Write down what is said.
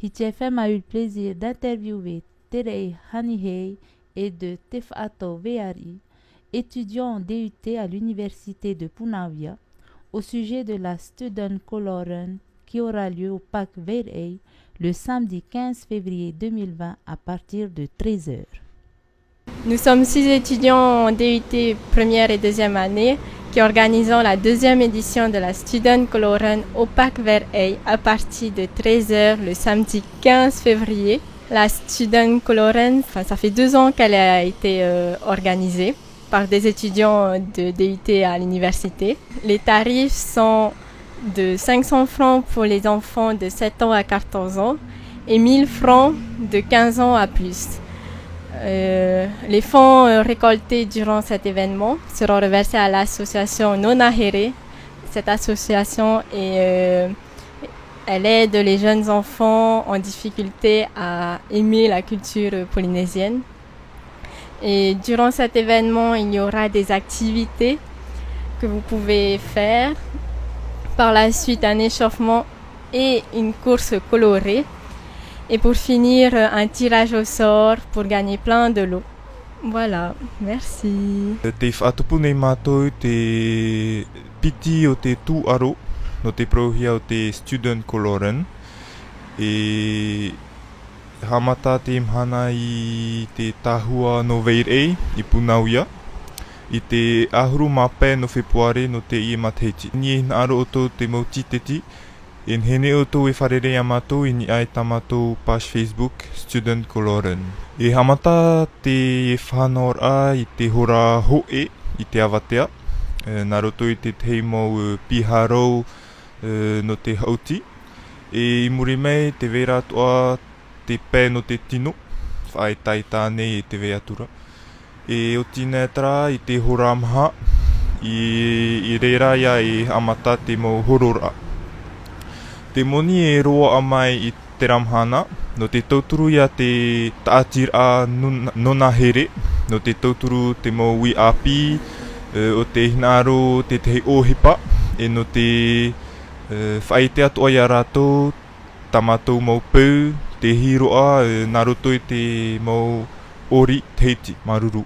HitchFM a eu le plaisir d'interviewer Terei Hanihei et de Tefato Veari, étudiants en DUT à l'université de Punahou, au sujet de la Student Color Run qui aura lieu au parc Verhey le samedi 15 février 2020 à partir de 13 h. Nous sommes 6 étudiants en DUT première et deuxième année qui organisons la deuxième édition de la Student Color Run au parc Verhey à partir de 13 h le samedi 15 février. La Student Color Run, ça fait 2 ans qu'elle a été organisée par des étudiants de DUT à l'université. Les tarifs sont de 500 francs pour les enfants de 7 ans à 14 ans et 1000 francs de 15 ans à plus. Les fonds récoltés durant cet événement seront reversés à l'association Nonahere. Cette association elle aide les jeunes enfants en difficulté à aimer la culture polynésienne. Et durant cet événement, il y aura des activités que vous pouvez faire. Par la suite, un échauffement et une course colorée. Et pour finir, un tirage au sort pour gagner plein de lots. Voilà, merci. Te whaatupu nei mātou te piti o te tūaro no te prohia o te Student Color Run. E hamata te mhana i te tahua no Verhey i Punahou. I te ahuru mape no Februare no te i Matahiti. Ni na aro o tō te mautiteti. In hene o tō e wharere a mātou i ni ai tā mātou page Facebook Student Color Run. E hamata te e whanora i te hora hoe i te awatea. Nā roto i te teimau piharou no te hauti. E i muri mei te vera toa te pē no te tino. Whae tai tānei e te veatura. E o tina tra i te hora maha. I reira ia e hamata te mau horora. Te moni e roa a mai i te ramhana, no te tauturu ia te taatir a Nonahere, no te tauturu te mau wi api, o te hinaro te tehi ohipa, e no te whaite atoa ia rātou, tamatou mau pau, te hiroa, nā roto i te mau ori teiti, maruru.